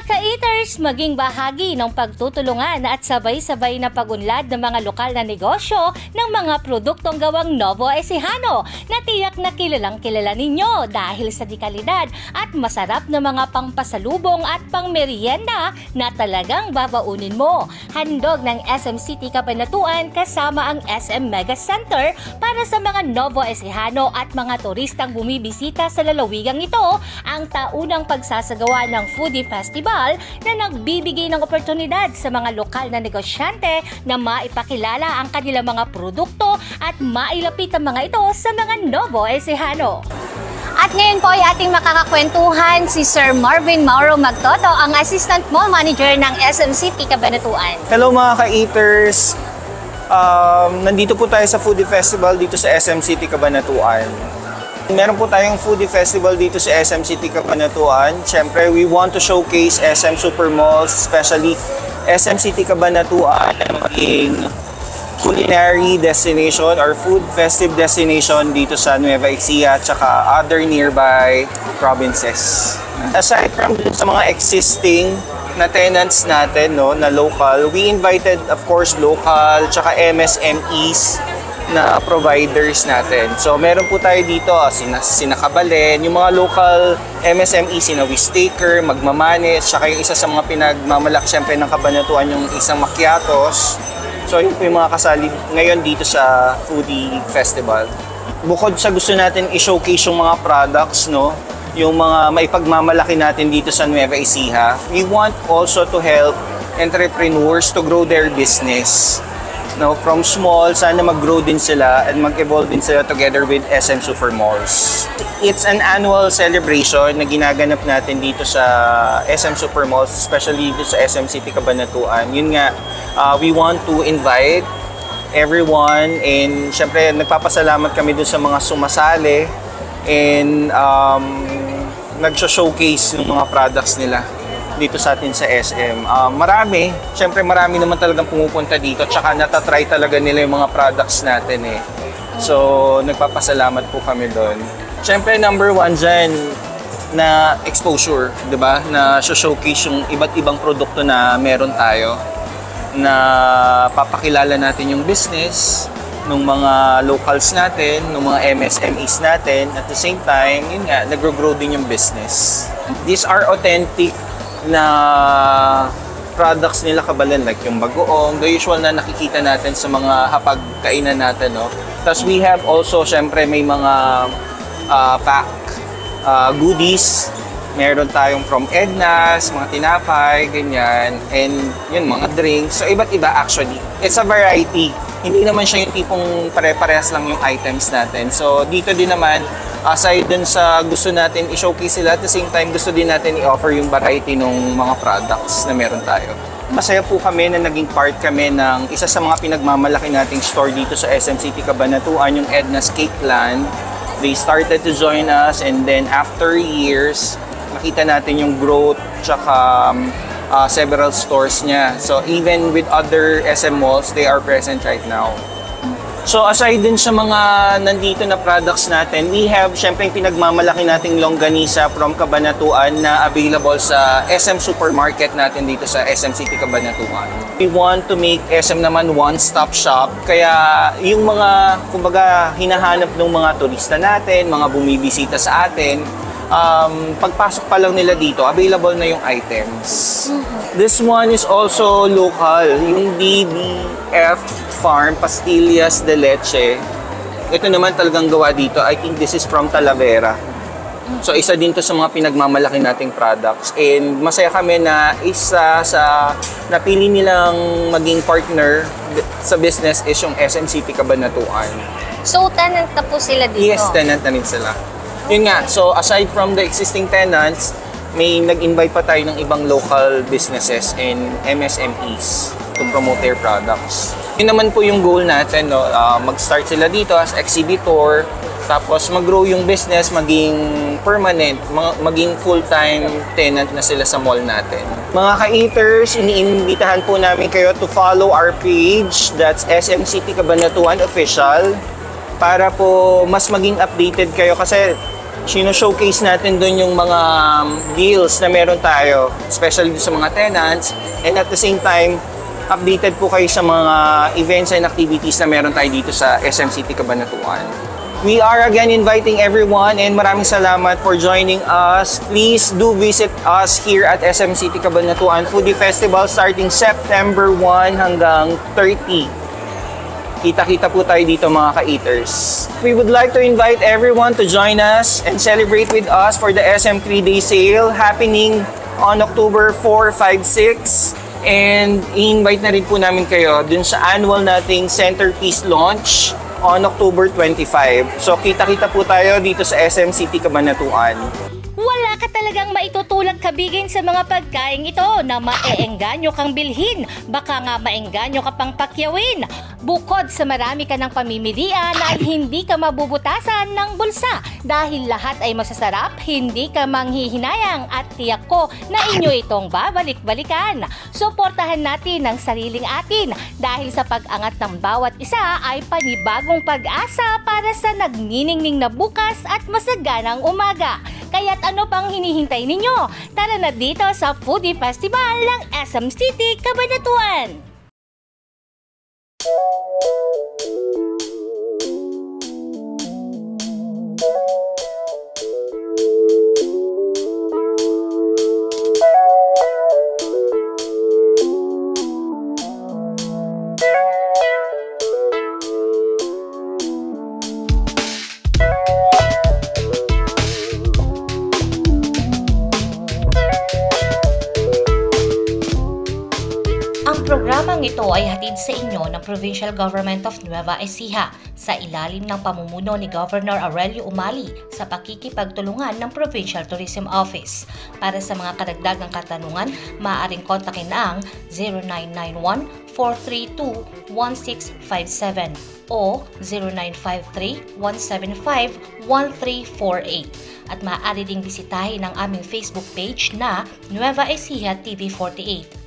ka-eaters, maging bahagi ng pagtutulungan at sabay-sabay na pagunlad ng mga lokal na negosyo ng mga produktong gawang Novo Ecijano na tiyak na kilalang kilala ninyo dahil sa dekalidad at masarap na mga pangpasalubong at pangmerienda na talagang babaunin mo. Handog ng SM City Cabanatuan kasama ang SM Mega Center para sa mga Novo Ecijano at mga turistang bumibisita sa lalawigang ito ang taunang pagsasagawa ng Foodie Festival na nagbibigay ng oportunidad sa mga lokal na negosyante na maipakilala ang kanilang mga produkto at mailapit ang mga ito sa mga Novo Ecijano. At ngayon po ay ating makakakwentuhan si Sir Marvin Mauro Magtoto, ang Assistant Mall Manager ng SM City Cabanatuan. Hello mga ka-eaters! Nandito po tayo sa Foodie Festival dito sa SM City Cabanatuan. Meron po tayong Foodie Festival dito sa SM City Cabanatuan. Siyempre, we want to showcase SM Supermalls, especially SM City Cabanatuan na maging culinary destination or food festive destination dito sa Nueva Ecija at saka other nearby provinces. Aside from sa mga existing na tenants natin, no, na local, we invited of course local tsaka MSMEs na providers natin. So meron po tayo dito sina Kabalen, yung mga local MSME, sina Wistaker, Magmamanes, tsaka yung isa sa mga pinagmamalaki syempre ng Cabanatuan, yung isang Macchiatos. So yun po yung mga kasali ngayon dito sa Foodie Festival. Bukod sa gusto natin i-showcase yung mga products, no, yung mga maipagmamalaki natin dito sa Nueva Ecija, we want also to help entrepreneurs to grow their business. No, from small, sana mag-grow din sila and mag-evolve din sila together with SM Supermalls. It's an annual celebration na ginaganap natin dito sa SM Supermalls, especially dito sa SM City Cabanatuan. Yun nga, we want to invite everyone and syempre nagpapasalamat kami dun sa mga sumasali and nag-showcase ng mga products nila dito sa atin sa SM. Siyempre marami naman talagang pumupunta dito tsaka natatry talaga nila yung mga products natin eh. So, nagpapasalamat po kami doon. Siyempre number one dyan na exposure, di ba? Na showcase yung iba't ibang produkto na meron tayo na papakilala natin yung business ng mga locals natin, ng mga MSMEs natin. At the same time, yun nga, nag-grow din yung business. These are authentic na products nila Kabalen, like yung bagoong, the usual na nakikita natin sa mga hapagkainan natin, no? Tapos we have also, syempre, may mga pack goodies. Meron tayong from Edna's, mga tinapay, ganyan, and yun, mga drinks. So, iba't iba actually. It's a variety. Hindi naman siya yung tipong pare-parehas lang yung items natin. So, dito din naman, aside dun sa gusto natin i-showcase sila, at the same time, gusto din natin i-offer yung variety ng mga products na meron tayo. Masaya po kami na naging part kami ng isa sa mga pinagmamalaki nating store dito sa SM City Cabanatuan, yung Edna's Cake Land. They started to join us and then after years, nakita natin yung growth tsaka several stores niya. So even with other SM malls, they are present right now. So aside din sa mga nandito na products natin, we have syempre yung pinagmamalaki nating longganisa from Cabanatuan na available sa SM Supermarket natin dito sa SM City Cabanatuan. We want to make SM naman one-stop shop, kaya yung mga kumbaga hinahanap ng mga turista natin, mga bumibisita sa atin, pagpasok pa lang nila dito, available na yung items. This one is also local, yung DBF Farm Pastillas de Leche. Ito naman talagang gawa dito. I think this is from Talavera. So isa din to sa mga pinagmamalaki nating products. And masaya kami na isa sa napili nilang maging partner sa business is yung SM City Cabanatuan. So, tenant na po sila dito? Yes, tenant na rin sila. Yun nga, so aside from the existing tenants, may nag-invite pa tayo ng ibang local businesses and MSMEs to promote their products. Yun naman po yung goal natin, no? Mag-start sila dito as exhibitor, tapos mag-grow yung business, maging permanent, maging full-time tenant na sila sa mall natin. Mga ka-eaters, iniimbitahan po namin kayo to follow our page, that's SM City Cabanatuan Official, para po mas maging updated kayo kasi showcase natin doon yung mga deals na meron tayo, especially sa mga tenants. And at the same time, updated po kayo sa mga events and activities na meron tayo dito sa SM City Cabanatuan. We are again inviting everyone and maraming salamat for joining us. Please do visit us here at SM City Cabanatuan Foodie Festival starting September 1 hanggang 30. Kita-kita po tayo dito mga ka-eaters. We would like to invite everyone to join us and celebrate with us for the SM 3-day sale happening on October 4, 5, 6. And i-invite na rin po namin kayo dun sa annual nating centerpiece launch on October 25. So kita-kita po tayo dito sa SM City Cabanatuan. Wala ka talagang maitutulak kabigin sa mga pagkain ito na maeengganyo kang bilhin. Baka nga maengganyo ka pang pakyawin. Bukod sa marami ka ng pamimilian ay hindi ka mabubutasan ng bulsa. Dahil lahat ay masasarap, hindi ka manghihinayang at tiyak ko na inyo itong babalik-balikan. Suportahan natin ang sariling atin dahil sa pag-angat ng bawat isa ay panibagong pag-asa para sa nagniningning na bukas at masaganang umaga. Kaya't ano pang hinihintay ninyo? Tara na dito sa Foodie Festival ng SM City Cabanatuan! Ang programang ito ay hatid sa inyo ng Provincial Government of Nueva Ecija sa ilalim ng pamumuno ni Governor Aurelio Umali sa pakikipagtulungan ng Provincial Tourism Office. Para sa mga karagdagang katanungan, maaaring kontakin ang 0991-432-1657 o 0953-175-1348 at maaari ding bisitahin ang aming Facebook page na Nueva Ecija TV 48.